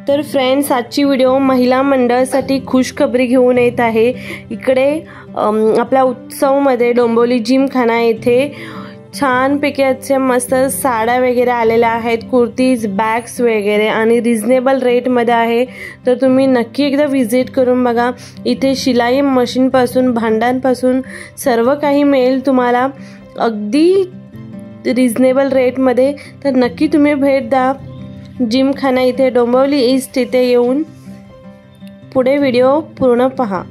तर फ्रेंड्स, आजची व्हिडिओ महिला मंडळासाठी खुशखबरी घेऊन येत आहे। इकडे आपल्या उत्सवमध्ये डोंबिवली जिमखाना येथे छानपैकी असे मस्त साड्या वगैरे आलेल्या आहेत, कुर्तीज, बॅग्स वगैरे आणि रिजनेबल रेटमध्ये आहे। तर तुम्ही नक्की एकदा व्हिजिट करून बघा। इथे शिलाई मशीनपासून भांड्यांपासून सर्व काही मिळेल तुम्हाला अगदी रिजनेबल रेटमध्ये। तर नक्की तुम्ही भेट द्या जिमखाना इथे डोंबिवली ईस्ट इथे येऊन पुढे व्हिडिओ पूर्ण पहा।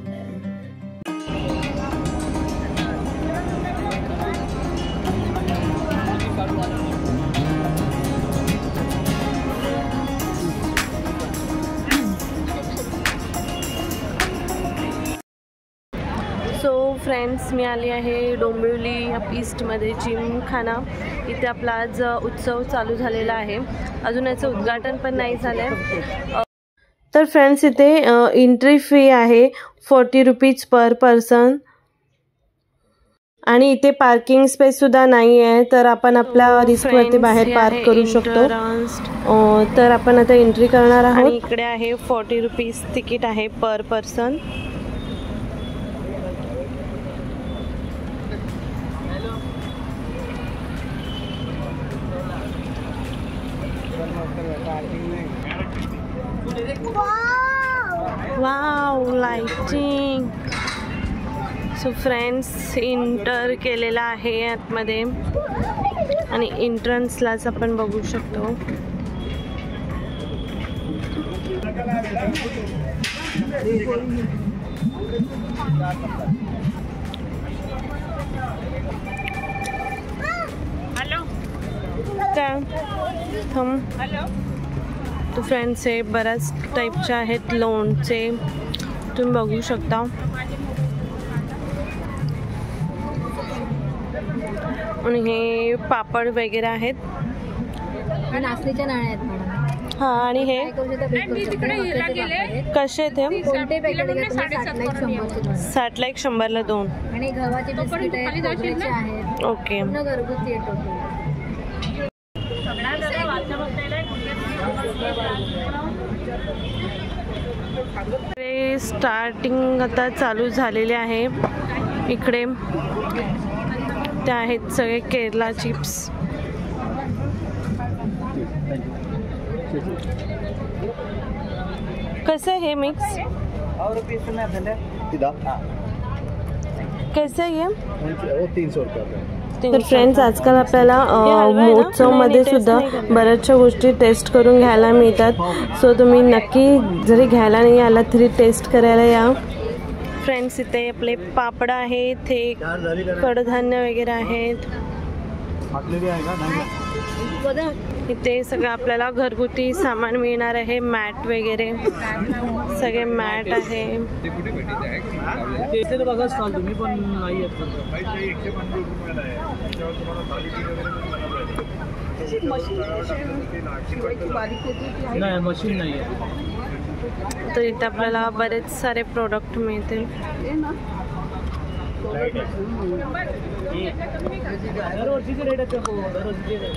सो फ्रेंड्स, मी आली आहे डोंबिवली ईस्टमध्ये जिमखाना। इथे आपला आज उत्सव चालू झालेला आहे, अजून याचं उद्घाटन पण नाही झालं। तर फ्रेंड्स, इथे एंट्री फी आहे 40 रुपीज पर पर्सन आणि इथे पार्किंग स्पेस सुद्धा नाही आहे, तर आपण आपल्या रिस्कवरती बाहेर पार्क करू शकतो। तर आपण आता एंट्री करणार आहोत। इकडे आहे 40 रुपीज तिकीट आहे per person. Wow, lighting. So friends, enter केलेला आहे आतमध्ये आणि एंट्रन्सलाच आपण बघू शकतो। तो फ्रेंड्स, हे बऱ्याच टाईपचे आहेत लोणचे, तुम्ही बघू शकता। आणि हे पापड वगैरे आहेत, नाचणीच्या नाण्या आहेत मॅडम। हा, आणि हे कसे ते 60 ला 100 ला 2 आणि गव्हाचे बिस्किट आहेत। ओके, घरगुती आहे। स्टार्टिंग आता चालू झालेले आहे। इकडे ते आहेत सगळे केरला चिप्स। कैसे है मिक्स? कैसे ये? 300 रुपये। तर फ्रेंड्स, आजकाल आपल्याला उत्सवमध्ये सुद्धा बऱ्याचशा गोष्टी टेस्ट करून घ्यायला मिळतात। सो तुम्ही नक्की जरी घ्यायला नाही आला तरी टेस्ट करायला या। फ्रेंड्स, इथे आपले पापड आहेत, हे कडधान्य वगैरे आहेत। इथे सगळं आपल्याला घरगुती सामान मिळणार आहे, मॅट वगैरे सगळे मॅट आहे। मशीन नाही आहे, तर इथे आपल्याला बरेच सारे प्रोडक्ट मिळतील।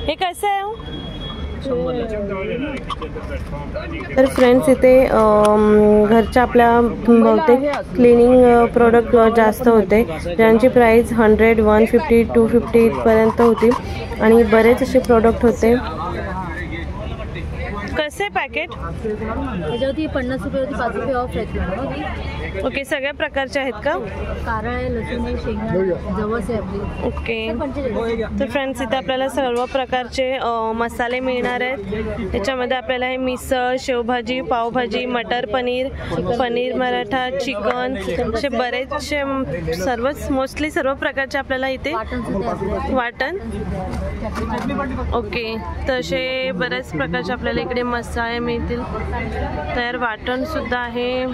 हे कसं आहे? तर फ्रेंड्स, इथे घरच्या आपल्या बहुतेक क्लिनिंग प्रोडक्ट जास्त होते, ज्यांची प्राइस 100, 150, 250 इथपर्यंत होती आणि बरेच असे प्रोडक्ट होते। कसे पॅकेट? त्याच्यावरती 50 रुपयावरती 5 रुपये ऑफ आहेत। ओके, सगळ्या प्रकारचे आहेत का? कारळ आहे, लसूण आहे, शेंगा, जवस आहे आपली। ओके, तर फ्रेंड्स, इथे आपल्याला सर्व प्रकारचे मसाले मिळणार आहेत। त्याच्यामध्ये आपल्याला हे मिसळ, शेवभाजी, पावभाजी, मटर पनीर, पनीर मराठा, चिकन, असे बरेचसे मोस्टली सर्व प्रकारचे आपल्याला इथे वाटण। ओके, तर असे बरेच प्रकारचे आपल्याला इकडे मसाले मिळतील। तयार वाटण सुद्धा आहे।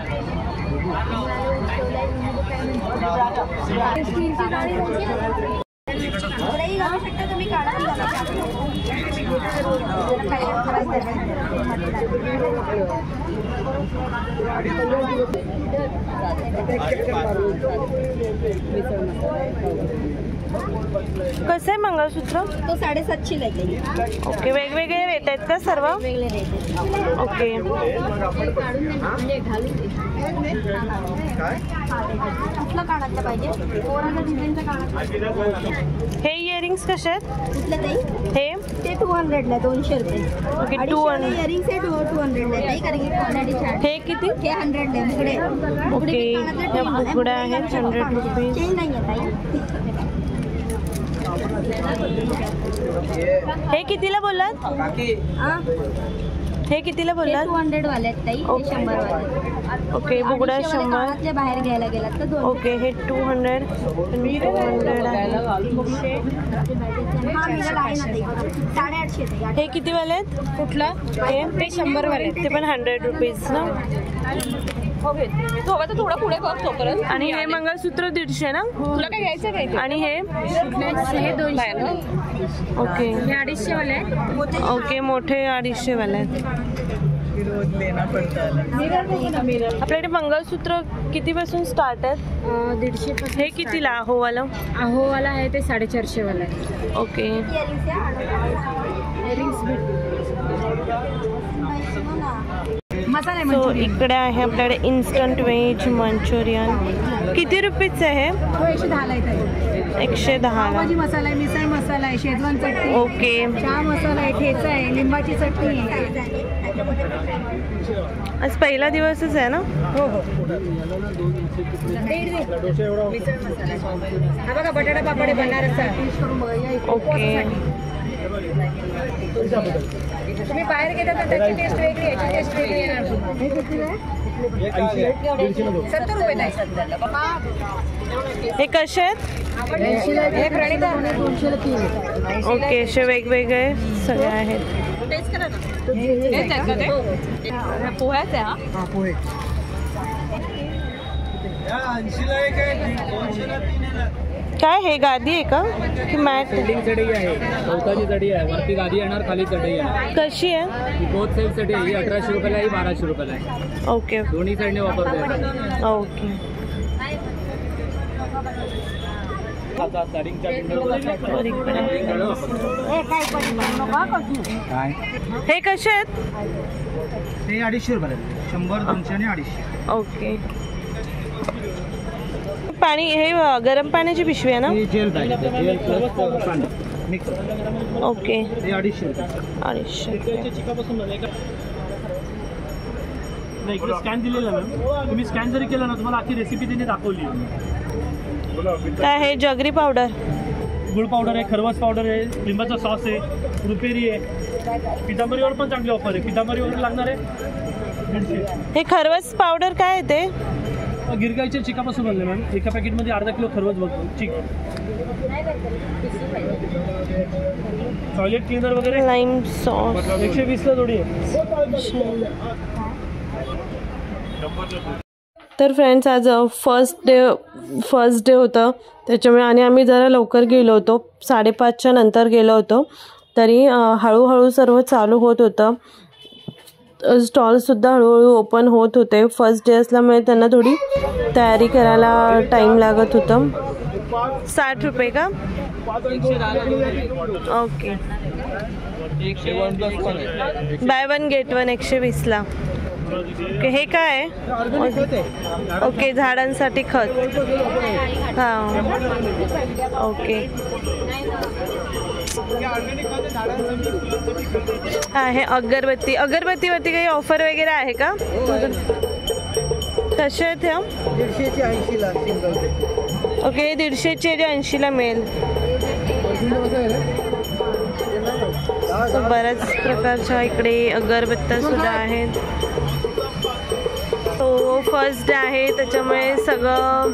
कसं आहे मंगळसूत्र? तो 750 ला येईल. ओके, वेगवेगळे रेट आहेत का सर्व? वेगवेगळे रेट. ओके. काढून दे म्हणजे घालून दे. कुठलं काढायला पाहिजे? पोराला डिझाईनचं काढायचं. हे इयरिंग्स कसे आहेत? कुठलं ताई? हे ते 200 ला 200 रुपये. ओके, 200. इयरिंग्स आहे 200 ला ताई, कारण की क्वालिटी छान. हे किती? हे 100 ला मुगडे. ओके, ह्या बुगड्या आहेत 100 रुपीज. चेंज नाही आहे ताई. हे कितीला बोललात? हे कितीला बोललात? 200 वाले आहेत ताई. ओके. 100 वाले. ओके, बुगड्या 100. कानातले बाहेर घ्यायला गेलात तर 200. ओके, हे 200 आहे. हा मिळाला आहे ना ताई. 850 ताई. हे किती वाले आहेत? कुठला? हे ते 100 वाले. ते पण 100 रुपीज ना. थोडा पुढे बघ तोपर्यंत. आणि हे मंगळसूत्र 150 ना? तुला काय घ्यायचं काय? आणि हे? हे 200. ओके, हे 250 वाले आहेत. ओके, मोठे 250 वाले आहेत. आपल्याकडे मंगळसूत्र कितीपासून स्टार्ट आहेत? 150. हे कितीला अहोवाला? अहोवाला आहे ते 450 वाला आहे. ओके. मसाला सो इकडे आहे आपल्याकडे इन्स्टंट व्हेज मंचुरियन. किती रुपीचं आहे? 110 ला येत. 110 ला. मसाला आहे, मिसळ मसाला आहे, शेजवान चटणी, ओके. चहा मसाला आहे, ठेचा आहे, लिंबाची चटणी आहे. आज पहिला दिवसच आहे ना? हो हो. हा बघा बटाटा पापड आहे बनारसचा. ओके. तुम्ही बाहेर गेला तर त्याची टेस्ट वेगळी, याची टेस्ट वेगळी येणार. 70 रुपये नाही. हे कसे आहेत? हे प्रणिता 200 ला 3. ओके, असे वेगवेगळे सगळे आहेत. टेस्ट करा ना. पोह्याचे हा पोहे. काय हे गादी आहे का की मॅट? सेटिंग चढई आहे, गवताची चढई आहे, वरती गादी येणार, खाली चढई आहे. कशी आहे? ही बोथ साईड चढई आहे. ही 1800 रुपयाला आहे, ही 1200 रुपयाला आहे. ओके दोन्ही साईडने वापरता येतात. ओके. हे कसे आहेत? ते 250 रुपयाला, 100, 200 आणि 250. ओके. पाणी हे गरम पाण्याची पिशवी आहे ना? जेल बॅग, जेल प्लस पाणी मिक्स. ओके, ते 250 रुपये. 250. नाही, इकडे स्कॅन दिलेला मॅम. तुम्ही स्कॅन जरी केलं ना, तुम्हाला आखी रेसिपी त्यांनी दाखवली. काय हे? जगरी पावडर, गुळ पावडर आहे, खरवस पावडर आहे, लिंबाचा सॉस आहे, रुपेरी आहे. पितांबरीवर पण चांगली ऑफर आहे. पितांबरी वगैरे लागणार आहे 150. हे खरवस पावडर काय आहे ते? गिरगाईच्या चिकापासून बनले मॅम. एका पॅकेटमध्ये अर्धा किलो खरवस बघतो चिक. टॉयलेट क्लीनर वगैरे लाईम सॉस 120 ला जोडी आहे. तर फ्रेंड्स, आज फर्स्ट डे होतं, त्याच्यामुळे आणि आम्ही जरा लवकर गेलो होतो, 5:30च्या नंतर गेलो होतो. तरी हळूहळू सर्व चालू होत होतं. स्टॉलसुद्धा हळूहळू ओपन होत होते. फर्स्ट डे असल्यामुळे त्यांना थोडी तयारी करायला टाईम लागत होतं. 60 रुपये का? ओके. बाय 1 गेट 1 120 ला. ओके, हे काय आहे? ओके, झाडांसाठी खत. हां, ओके. आहे अगरबत्ती. अगरबत्तीवरती काही ऑफर वगैरे आहे का? कसे आहेत ह्या? 150 ची 80 ला सिंगल. ओके, 150ची 80 ला मिळेल. बऱ्याच प्रकारच्या इकडे अगरबत्त्या सुद्धा आहेत. तो फर्स्ट डे आहे, त्याच्यामुळे सगळं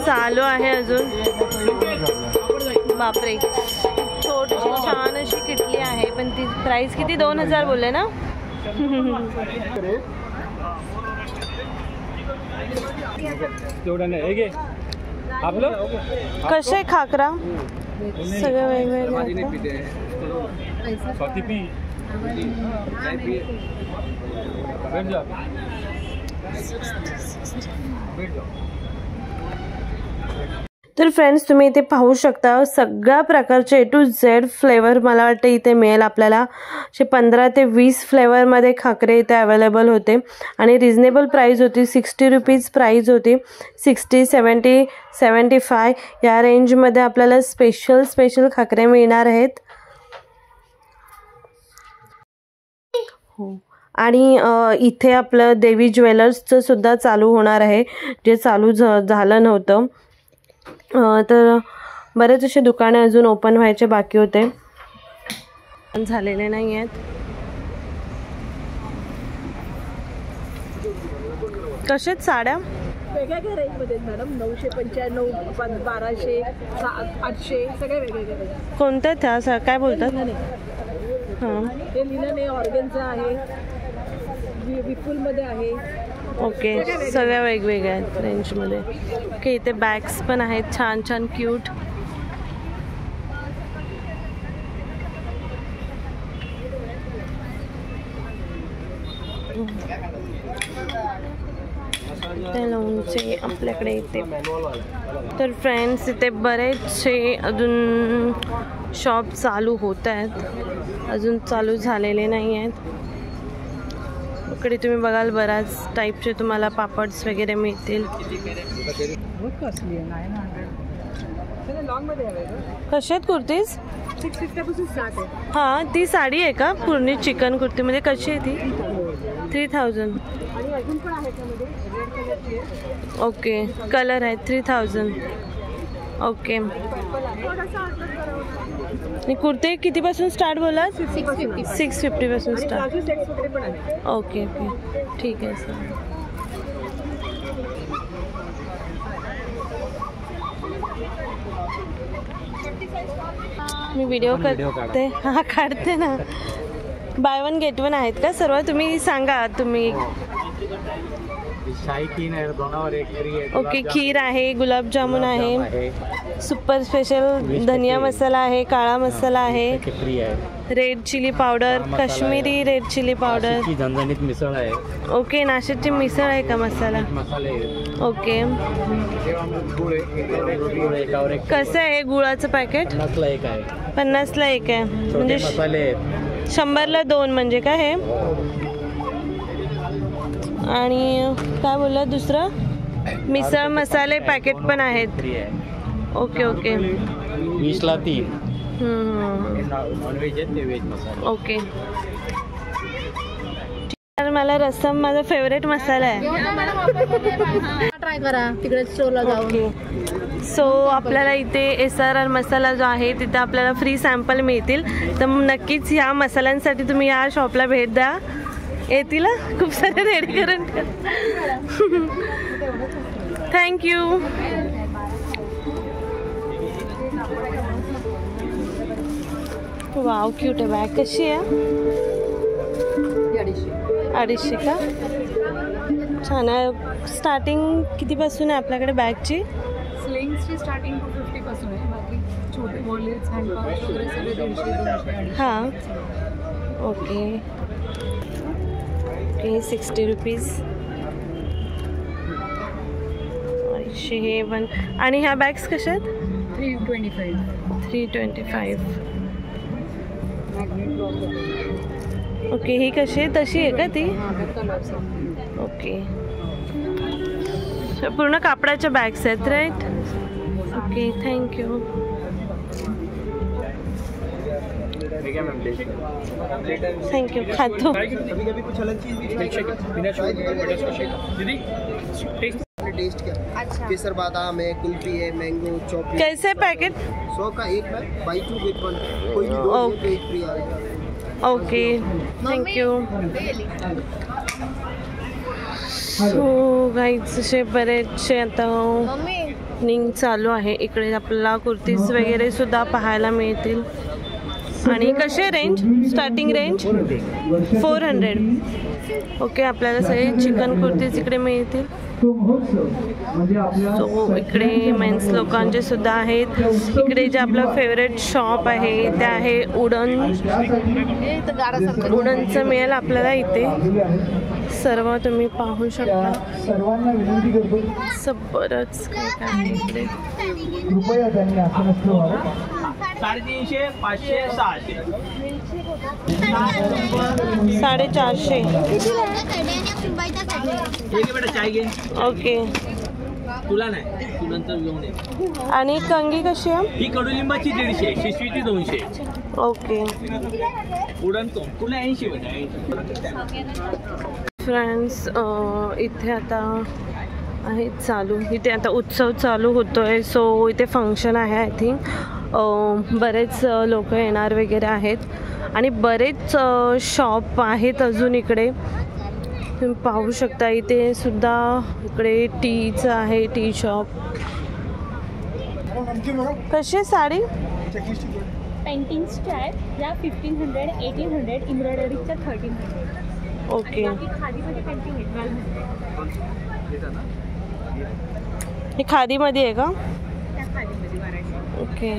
चालू आहे अजून. बापरे, छोटीशी छान अशी किटली आहे, पण ती प्राइस किती? 2000 बोलले ना? तेवढं नाही. हे घे आपलं. कसं आहे खाकरा? सगळं वेगवेगळं. तर फ्रेंड्स तुम्ही इथे पाहू शकता सगळ्या प्रकारचे A to Z फ्लेवर मला वाटतं इथे मिळेल आपल्याला. 15 ते 20 फ्लेवरमध्ये खाकरे इथे अवेलेबल होते आणि रिजनेबल प्राईस होती. 60 रुपीज प्राईस होती. 60, 70, 75 या रेंजमध्ये आपल्याला स्पेशल खाकरे मिळणार आहेत. हो, आणि इथे आपलं देवी ज्वेलर्सचं सुद्धा चालू होणार आहे, जे चालू झालं नव्हतं. तर बरेच असे दुकाने अजून ओपन व्हायचे बाकी होते, झालेले नाही आहेत. कशात साड्या वेगवेगळ्या रेंजमध्ये मॅडम. 995, 1200, 800 सगळे वेगवेगळे. कोणत्या त्या काय बोलतात? हां, हे लिनन आहे, ऑर्गनचा आहे, विपुलमध्ये आहे. ओके, सगळ्या वेगवेगळ्या आहेत रेंजमध्ये. ओके, इथे बॅग्स पण आहेत छान छान क्यूट. लोणचे आपल्याकडे इथे. तर फ्रेंड्स इथे बरेचसे अजून शॉप चालू होत आहेत, अजून चालू झालेले नाही आहेत. इकडे तुम्ही बघाल बऱ्याच टाईपचे तुम्हाला पापड्स वगैरे मिळतील. कशात कुर्तीज? 650 स्टार्ट आहे. हां, ती साडी आहे का पूर्ण चिकन कुर्ती? म्हणजे कशी आहे ती? 3000. आणि अजून पण आहे त्यामध्ये रेड कलरची. ओके, कलर आहे 3000. ओके, आणि कुर्ते कितीपासून स्टार्ट बोलात? 650 पासून स्टार्ट. ओके ओके, ठीक आहे सर. मी व्हिडिओ करते. हां, काढते ना. बाय 1 गेट 1 आहेत का सर्व? तुम्ही सांगा. तुम्ही ओके, खीर आहे, गुलाबजामुन आहे, सुपर स्पेशल धनिया मसाला आहे, काळा मसाला आहे, red chilli powder, Kashmiri red chilli powder, झणझणीत मिसळ आहे. ओके, नाशिकची मिसळ आहे का मसाला? ओके, कसं आहे गुळाचं पॅकेट? 50ला एक आहे. म्हणजे 100ला 2 म्हणजे काय हे? आणि काय बोललं दुसरं? मिसळ मसाले पॅकेट पण आहेत. Okay okay, 20ला 3. नॉनव्हेज आहे ते व्हेज मसाला. ओके, तर मला रस्सम माझा फेवरेट मसाला आहे. ट्राय करा तिकडे स्टोरला जाऊन. ओके, सो आपल्याला इथे SRR मसाला जो आहे तिथे आपल्याला फ्री सॅम्पल मिळतील. तर नक्कीच ह्या मसाल्यांसाठी तुम्ही या शॉपला भेट द्या. येतील खूप सारे रेडी करून. थँक्यू. वाव, क्यूट आहे बॅग. कशी आहे? 250 का? छान आहे. स्टार्टिंग कितीपासून आहे आपल्याकडे बॅगची? स्लिंग्सची स्टार्टिंग 250 पासून आहे. बाकी छोटे वॉलेट्स, हँडबॅग्स वगैरे सगळे 150-200. हां, ओके ओके, 60 रुपीज. हे पण. आणि ह्या बॅग्स कशा आहेत? 325. ओके, ही कशी आहे? तशी आहे का ती? ओके, पूर्ण कापडाच्या बॅग्स आहेत राईट? Okay, thank you. थँक्यू, खातो. अच्छा, केसर बादाम है, कुल्फी है, मैंगो, चॉकलेट. कैसे पैकेट? 100 का एक है, बाई 2 गेट 1. कोई भी 2 तो एक फ्री आएगा. Okay, thank you. सो गाईज असे बरेचसे आता निंग चालू आहे. इकडे आपल्याला कुर्तीज वगैरे सुद्धा पाहायला मिळतील. आणि कसे रेंज? Starting range 400. ओके, आपल्याला सगळे चिकन कुर्तीज इकडे मिळतील. सो इकडे मेन्स लोकांचे सुद्धा आहेत. इकडे जे आपलं फेवरेट शॉप आहे ते आहे उडनचं मिळेल आपल्याला इथे. सर्व तुम्ही पाहू शकता. सर्वांना विनंती करतो बरंच काय काय इकडे. कृपया त्यांनी आसनच ठेवावं. 350, 500, 600. 450. ठीक आहे बेटा, चाय घे. ओके. तुला नाही, तू नंतर घेऊन ये. आणि कंगी कशी आहे? ही कडुलिंबाची 150, शिशवीची 200. ओके. उडण तो तुला 80 बेटा, 80. फ्रेंड्स, इथे आता आहे चालू, इथे आता उत्सव चालू होतोय. सो इथे फंक्शन आहे. आय थिंक बरेच लोक येणार वगैरे आहेत आणि बरेच शॉप आहेत अजून इकडे. तुम्ही पाहू शकता इथे सुद्धा इकडे टीचं आहे, टी शॉप. कशी साडी? पेंटिंग्सच्या आहेत या 1500, 1800, एम्ब्रॉयडरीच्या 1300. ओके. खादीमध्ये पेंटिंग आहे 1200. हे खादीमध्ये आहे का? त्या खादीमध्ये व्हरायटी. ओके.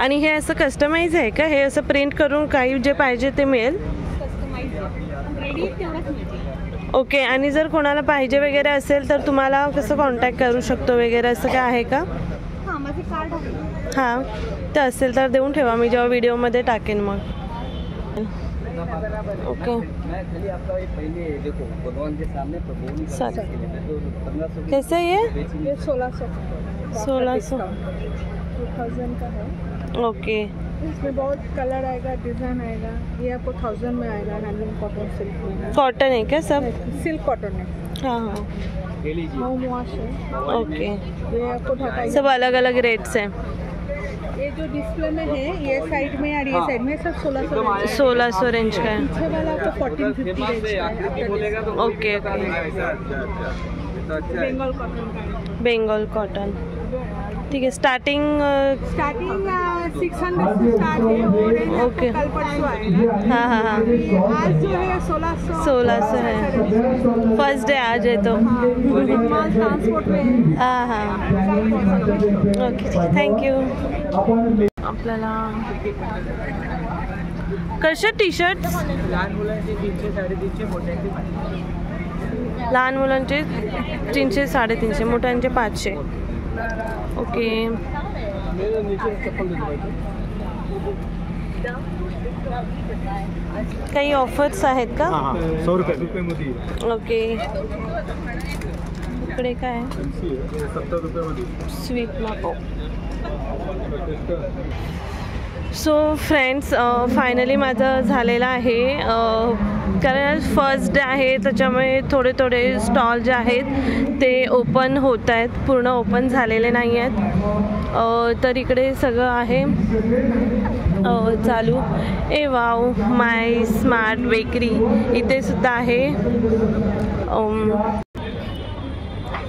आणि हे असं कस्टमाइज आहे का? हे असं प्रिंट करून काही जे पाहिजे ते मिळेल? कस्टमाइज रेडी तेवढंच मिळते. ओके. आणि जर कोणाला पाहिजे वगैरे असेल तर तुम्हाला कसं कॉन्टॅक्ट करू शकतो वगैरे असं काय आहे का? हां, माझे कार्ड आहे. हां, तर असेल तर देऊन ठेवा, मी जेव्हा व्हिडिओमध्ये टाकेन मग. ओके. कैसे ये? 1600. 1600. 2000 का है. ओके. इसमें बहुत कलर आएगा, डिज़ाइन आएगा. ये आपको 1000 में आएगा. हैंडलूम कॉटन सिल्क में. कॉटन है क्या सब? सिल्क कॉटन है. हाँ हाँ. होम वॉश है. ओके. ये आपको 250. सब अलग अलग रेट्स हैं. ये जो डिस्प्ले में है, ये साइड में और ये साइड में सब 1600. 1600 रेंज का है. पीछे वाला आपको 1450 रेंज का है. Okay okay. बंगाल कॉटन का है. Bengal cotton. ठीक है. स्टार्टिंग 600 से स्टार्ट है. और ओके. कल परसों आएगा. हाँ हाँ हाँ. आज जो है 1600 है. फर्स्ट डे आज है तो. ट्रांसपोर्ट में है. हाँ हाँ. ओके. थँक्यू. आपल्याला कसे टी शर्ट? लहान मुलांचे 300, 350, मोठ्यांचे 500. लहान मुलांचे 300, 350, मोठ्यांचे 500. ओके. काही ऑफर्स आहेत का? 100 रुपये. ओके. इकडे काय आहे? 70 रुपयामध्ये. स्वीट मापो. सो फ्रेंड्स, फायनली माझं झालेलं आहे. कारण आज फर्स्ट डे आहे त्याच्यामुळे थोडे थोडे स्टॉल जे आहेत ते ओपन होत आहेत, पूर्ण ओपन झालेले नाही आहेत. तर इकडे सगळं आहे चालू. ए वाव, माय स्मार्ट बेकरी इथे सुद्धा आहे.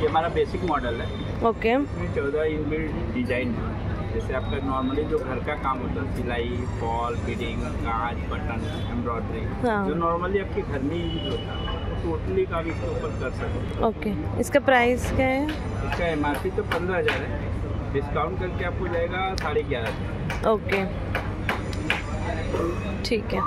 ये हमारा बेसिक मॉडल है. ओके. इसमें 14 इनबिल्ट डिजाइन है. जैसे आपका नॉर्मली जो घर का काम होता है, सिलाई, फॉल, फिटिंग, कांच, बटन, एम्ब्रॉयडरी, हाँ. जो नॉर्मली आपके घर में यूज होता है, वो टोटली काम इसके ऊपर कर सकते हैं. ओके. इसका प्राइस क्या है? इसका MRP तो 15,000 है. डिस्काउंट करके आपको जाएगा 11,500. ओके. ठीक है.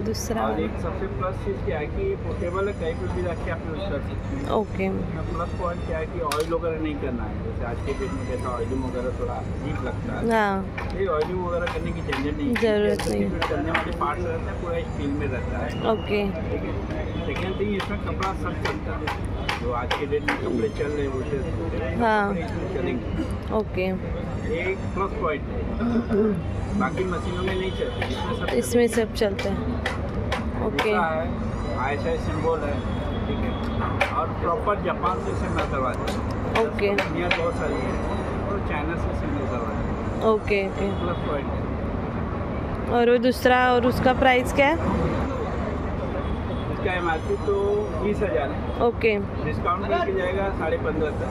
दूसरा और एक सबसे प्लस चीज़ क्या है कि पोर्टेबल है, कहीं पर भी रख के आप यूज कर सकते हैं. ओके. प्लस पॉइंट क्या है कि ऑयल वगैरह नहीं करना है. जैसे आज के डेट में जैसा ऑयलिंग वगैरह थोड़ा अजीब लगता है, हाँ, ये ऑयलिंग वगैरह करने की झंझट नहीं है. जरूरत नहीं. करने वाले पार्ट्स रहते हैं पूरा स्टील में रहता है. ओके. ठीक है. सेकेंड थिंग, इसमें कपड़ा सब चलता है. जो आज के डेट में कपड़े चल रहे हैं वो हाँ. इसमें चलेंगे. ओके. एक प्लस पॉइंट है. बाकी मशीनों में नहीं चलते, इसमें सब चलते हैं. ओके. है. ISI सिंबल है. ठीक है. और प्रॉपर जापान से सिंबल करवाते हैं. ओके. कंपनियाँ बहुत सारी हैं और चाइना से सिंबल करवाते हैं. ओके. ओके. प्लस पॉइंट है. और वो दूसरा, और उसका प्राइस क्या है? इसका MRP तो 20,000 है. ओके. डिस्काउंट करके जाएगा 15,500 तक.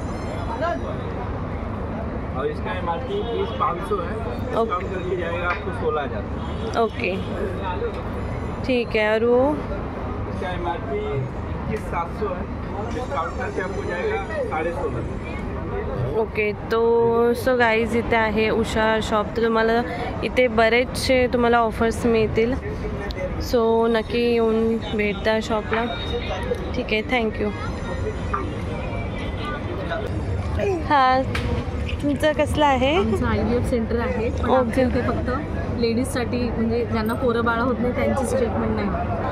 और इसका MRP 20,500 है. डिस्काउंट करके जाएगा आपको 16,000. ओके. ठीक है. और वो इसका MRP 21,700 है. डिस्काउंट करके आपको जाएगा 16,500. ओके. तो सो गाईज इथे आहे उषा शॉप. तर तुम्हाला इथे बरेचसे तुम्हाला ऑफर्स मिळतील. सो नक्की येऊन भेटता शॉपला. ठीक आहे, थँक्यू. हां, तुमचं कसलं आहे? आमचं IVF सेंटर आहे, पण आमच्या इथे फक्त लेडीजसाठी, म्हणजे ज्यांना पोरं बाळा होत नाही त्यांचीच ट्रीटमेंट नाही.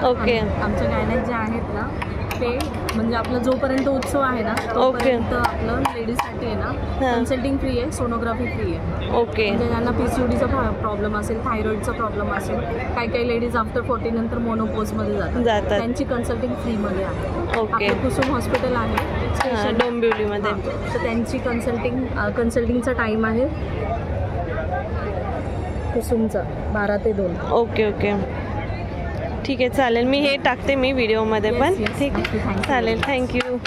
ओके. आमच्या गायनेक जे आहेत ना ते, म्हणजे आपला जोपर्यंत उत्सव आहे ना तोपर्यंत आपलं लेडीजसाठी आहे ना कन्सल्टिंग फ्री आहे, सोनोग्राफी फ्री आहे. ओके. म्हणजे ज्यांना PCODचा प्रॉब्लेम असेल, थायरॉइडचा प्रॉब्लेम असेल, काही लेडीज आफ्टर 40 नंतर मोनोपोजमध्ये जातात, त्यांची कन्सल्टिंग फ्रीमध्ये आहे. ओके. कुसुम हॉस्पिटल आहे डोंबिवलीमध्ये, तर त्यांची कन्सल्टिंगचा टाईम आहे कुसुमचा 12 ते 2. ओके ओके, ठीक आहे, चालेल. मी हे टाकते मी व्हिडिओमध्ये पण. ठीक आहे, चालेल, थँक्यू.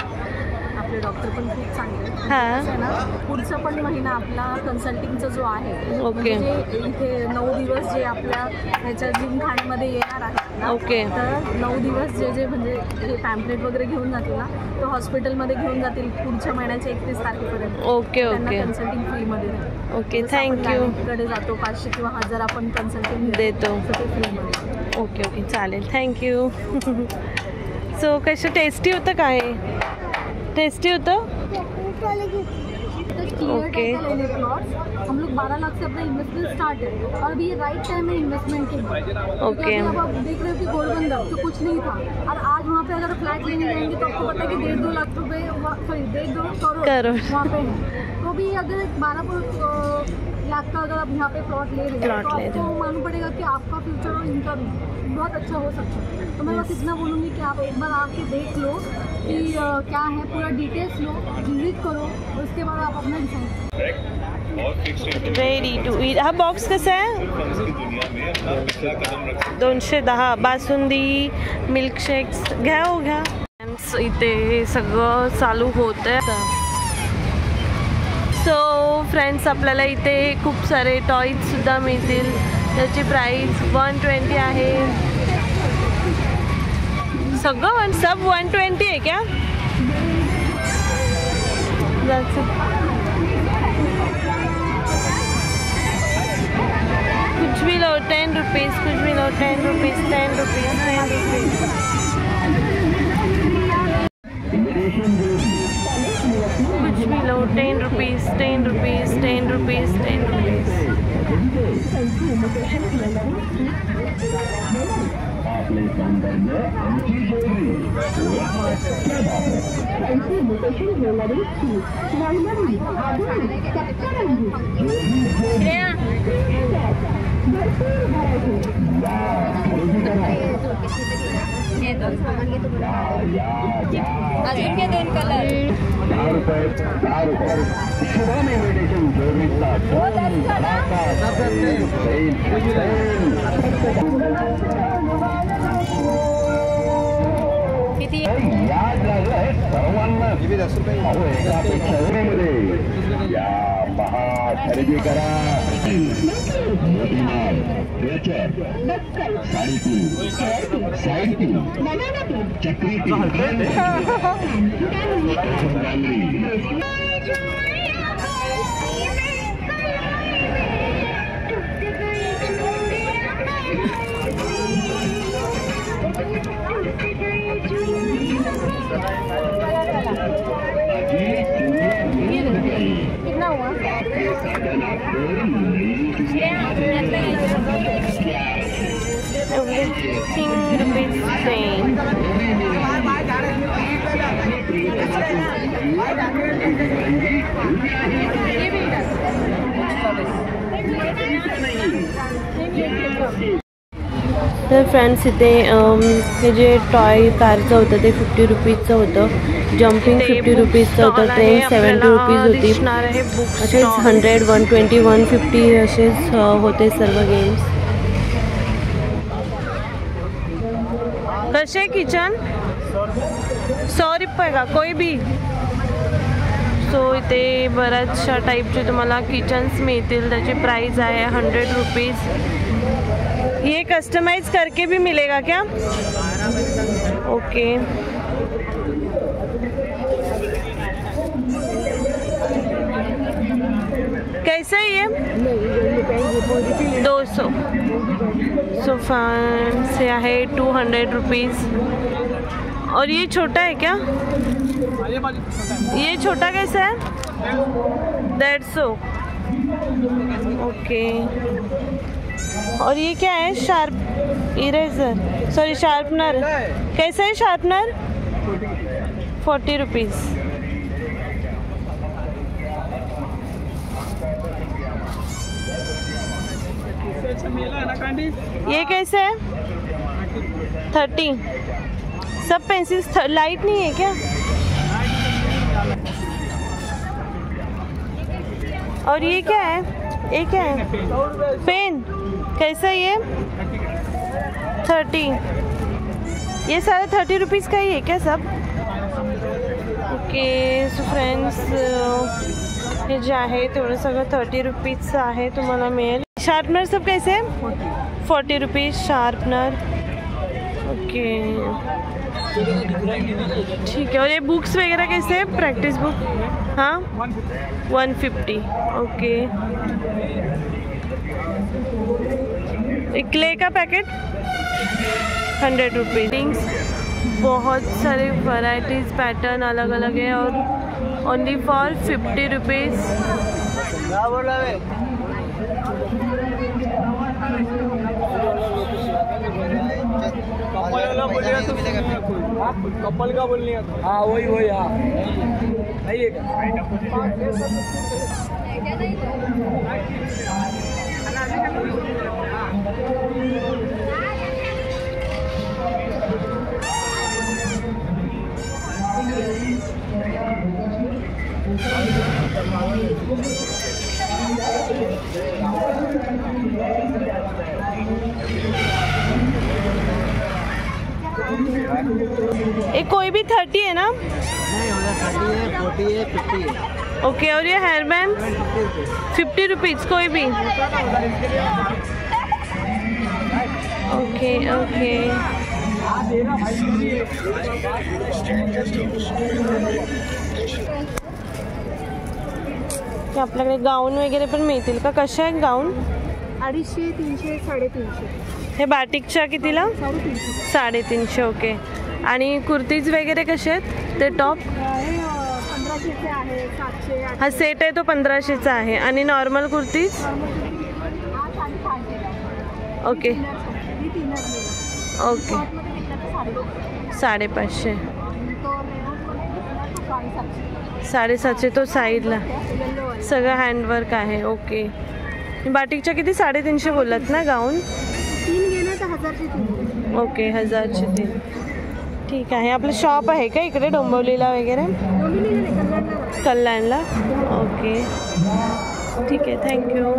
आपले डॉक्टर पण खूप चांगले. हां, ना पुढचा पण महिना आपला कन्सल्टिंगचा जो आहे, ओके. म्हणजे इथे 9 दिवस जे आपल्या ह्याच्या जिमखान्यामध्ये येणार आहेत ना, ओके. तर 9 दिवस जे म्हणजे हे पॅम्पलेट वगैरे घेऊन जातील ना, तो हॉस्पिटलमध्ये घेऊन जातील पुढच्या महिन्याच्या 31 तारखेपर्यंत. ओके ओके कन्सल्टिंग फ्रीमध्ये. Okay, thank you. कडे जातो 500 किंवा 1000 आपण कन्सल्टिंग देतो. फ्रीमध्ये. ओके ओके, चालेल, थँक्यू. सो कसं टेस्टी होतं? काय टेस्टी होतं? ओके. हम लोग 12 लाख से अपना इन्वेस्टमेंट स्टार्ट है, और अभी ये राइट टाइम है इन्वेस्टमेंट के लिए. ओके. अब आप देख रहे हो कि गोलबंदर तो कुछ नहीं था, और आज वहाँ पे अगर फ्लैट लेने जाएंगे तो आपको पता है कि 1.5-2 लाख रुपए, सॉरी 1.5-2 करोड़ वहाँ पे है. तो भी अगर 12 लाख का अगर आप यहाँ पे प्लॉट ले रहे हैं तो आपको मालूम पड़ेगा कि आपका फ्यूचर और इनका भी बहुत अच्छा हो सकता है. तो मैं बस इतना बोलूँगी कि आप एक बार आके देख लो कि क्या है, पूरा डिटेल्स लो, विजिट करो, और उसके बाद आप अपना डिसाइड. Ready to eat. हा बॉक्स कसा आहे? 210. बासुंदी, मिल्कशेक्स घ्या हो घ्या. इथे हे सगळं चालू होतं. सो फ्रेंड्स, आपल्याला इथे खूप सारे टॉईजसुद्धा मिळतील. त्याची प्राईस 120 आहे. सगळं सब 120 है क्या? कुछ भी लो 10 रुपीज़, कुछ भी लो 10 रुपीज़, 10 रुपीज़, 10 रुपीज़. कुछ भी low 10 rupees, 10 rupees, 10 rupees, 10 rupees. अजून के 2 कलर. किती? याद लागलं सर्वांना या महा खरेदी करा. चक्री कितना हुआ? Everything rupees same. तर फ्रेंड्स, इथे हे जे टॉय कारचं होतं ते 50 रुपीजचं होतं. जम्पिंग 50 रुपीजचं होतं. ट्रेन 70 रुपीज होती. असेच 100, 120, 150 असेच होते सर्व गेम्स. कसे किचन 100 रुपये का कोई भी. सो इथे बऱ्याचशा टाईपचे तुम्हाला किचन्स मिळतील. त्याची प्राइस आहे 100 रुपीज़. ये कस्टमाइज करके भी मिलेगा क्या? ओके. कैसा है ये? 200. सो फैंसी आहे 200 रुपीज़. और ये छोटा है क्या? ये छोटा कैसा है? 150. ओके. और ये क्या है? Sharp eraser, sorry sharpener. कैसा है शार्पनर? 40 रुपीज़. ये कैसे है? 30. सब पेंसिल्स लाइट नहीं है क्या? और ये क्या है? ये क्या है? पेन. कैसा ये? 30. ये सारा 30 रुपीज़ का ही है क्या सब? ओके. सो फ्रेंड्स, हे जे आहे तेवढं सगळं 30 रुपीजचं आहे, तुम्हाला मिळेल. शार्पनर सब कैसे है? 40 रुपीज़ शार्पनर. ओके ठीक है. और ये बुक्स वगैरह कैसे है? Practice book. हाँ 150. ओके. क्ले का पैकेट 100 रुपीज़. बहुत सारे वैरायटीज़ पैटर्न अलग अलग है और ओनली फॉर 50 रुपीज़. कपल का बोलनी है. हाँ वही हाँ नहीं है एक कोई भी 30 है ना? नहीं होगा. 30 है, 40 है, 50 है. ओके. और ये हेयर बैंड 50 रुपीज़ कोई भी. Okay okay. आपल्याकडे गाऊन वगैरे पण मिळतील का? कशा आहे गाऊन? 250, 300, 350. हे बाटिकच्या कितीला? 350. ओके. आणि कुर्तीज वगैरे कसे आहेत ते टॉप? 1500चे आहे, 700. हा सेट आहे तो 1500चा आहे. आणि नॉर्मल कुर्तीज? Okay okay. 550. 750 तो साईडला सगळं हँडवर्क आहे. ओके. बाटिकच्या किती? 350 बोललात ना गाऊन? 3 गेले तर 1000चे 3. ओके 1000चे 3. ठीक आहे. आपलं शॉप आहे का इकडे डोंबिवलीला वगैरे? कल्याणला. ओके ठीक आहे. थँक्यू.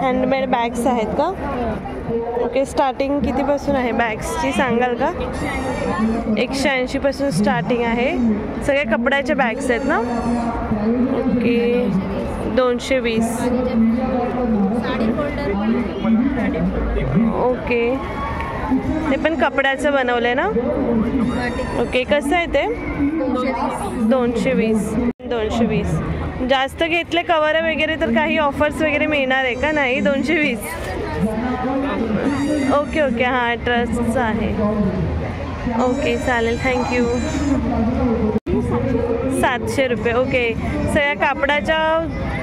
हँडमेड बॅग्स आहेत का? ओके. स्टार्टिंग कितीपासून आहे बॅग्सची सांगाल का? 180 पासून स्टार्टिंग आहे. सगळे कपड्याचे बॅग्स आहेत ना? ओके. 220. ओके. ते पण कपड्याचं बनवलं आहे ना? ओके. कसं आहे ते? 220. 220. जास्त घेतले कवर वगैरे तर काही ऑफर्स वगैरे मिळणार आहे का? नाही 220. Okay okay. हां ट्रस्टचं आहे. ओके चालेल. थँक्यू. 700 रुपये. ओके. सगळ्या कापडाच्या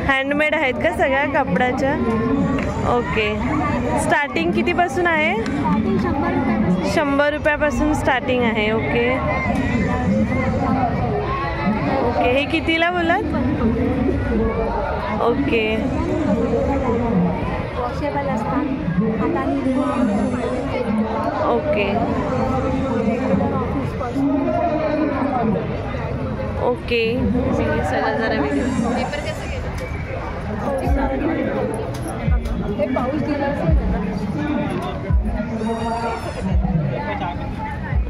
हँडमेड आहेत का? सगळ्या कापडाच्या. ओके. स्टार्टिंग कितीपासून आहे? 100 रुपयापासून स्टार्टिंग आहे. Okay okay. हे कितीला बोलात? ओके. Okay okay. चला जरा व्हिडिओ.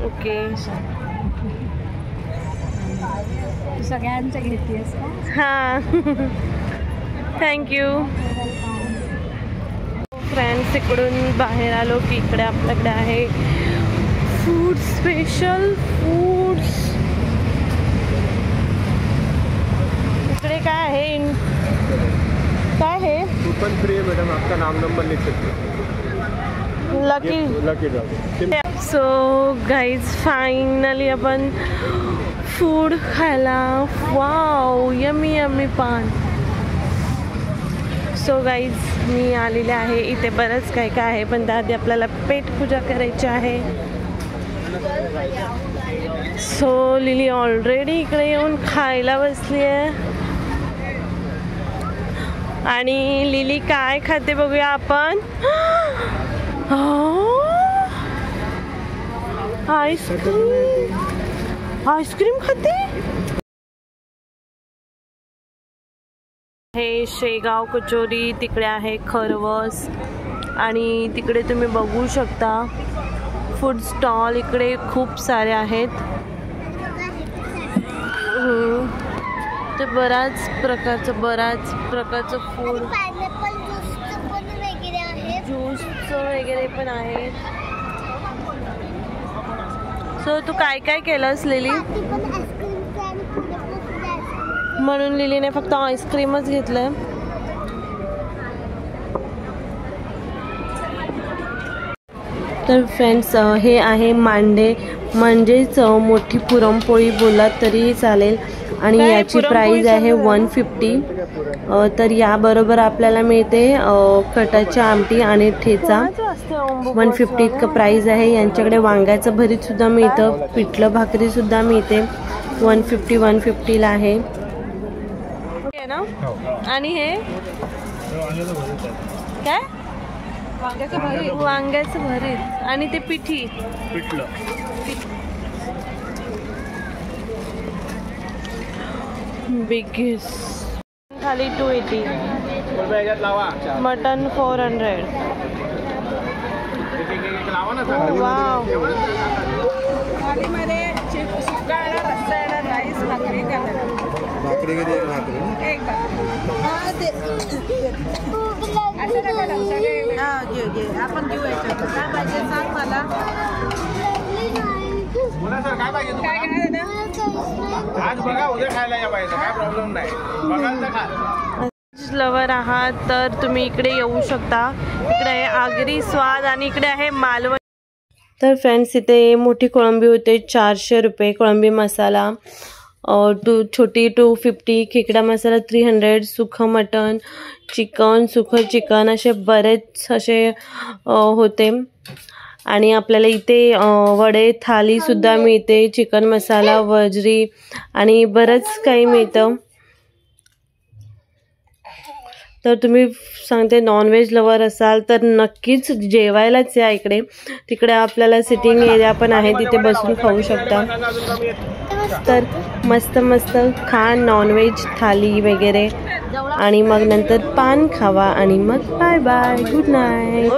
ओके. सगळ्यांच्या घेतेस का? हां थँक्यू. फ्रेंड्स इकडून बाहेर आलो की इकडे आपल्याकडे आहे फूड. Special foods. इकडे काय आहे? काय आहे? कूपन फ्री है मैडम, आपका नाम नंबर लिख सकते हैं। Lucky draw. So guys finally आपण फूड खायला, वाव यमी यमी पान। सो गाईज मी आलेले आहे इथे, बरंच काय काय आहे पण त्याआधी आपल्याला पेट पूजा करायची आहे। सो लिली ऑलरेडी इकडे येऊन खायला बसली आहे आणि लिली काय खाते बघूया आपण। आईस्क्रीम खाते। हे शेगाव कचोरी, तिकडे आहे खरवस आणि तिकडे तुम्ही बघू शकता फूड स्टॉल इकडे खूप सारे आहेत। ते बऱ्याच प्रकारचं फूड, ज्यूसचं वगैरे पण आहे। सो तू काय काय केलंस लिली? म्हणून लिलीने फक्त आईस्क्रीमच घेतलंय। तर फ्रेंड्स हे आहे मांडे, म्हणजेच मोठी पुरणपोळी बोललात तरीही चालेल आणि याची प्राइस आहे 150। तर याबरोबर आपल्याला मिळते कटाची आमटी आणि ठेचा। 150 इतकं प्राइस आहे। यांच्याकडे वांग्याचं भरीत सुद्धा मिळतं, पिठलं भाकरी सुद्धा मिळते। 150ला आहे ना। आणि हे काय? वांग्याचं भरीत आणि ते पिठलं बिगेस्ट थाली 280, मटन 400। वाव, आपण घेऊ याच्यात काय पाहिजे सांग मला। आज बघा उद्या खायला या पाहिजे, काय प्रॉब्लेम नाही, बघाल तर खा। लवर आहात तर तुम्ही इकडे येऊ शकता। इकडे आहे आगरी स्वाद आणि इकडे आहे मालवण। तर फ्रेंड्स इथे मोठी कोळंबी होते 400 रुपये, कोळंबी मसाला छोटी 250, खेकडा मसाला 300, सुखं मटन, चिकन, सुखं चिकन असे बरेच असे होते। आणि आपल्याला इथे वडे थाली सुद्धा मिळते, चिकन मसाला, वजरी आणि बरंच काही मिळतं। तर तुम्ही सांगते नॉनव्हेज लवर असाल तर नक्कीच जेवायलाच या इकडे। तिकडे आपल्याला सिटिंग एरिया पण आहे, तिथे बसून खाऊ शकता। तर मस्त मस्त खा नॉनव्हेज थाली वगैरे आणि मग नंतर पान खावा आणि मग bye bye, good night.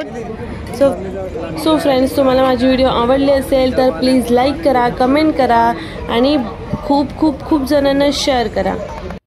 So friends तुम्हाला माझी व्हिडिओ आवडली असेल तर प्लीज लाईक करा, कमेंट करा आणि खूप खूप खूप जणांना शेअर करा।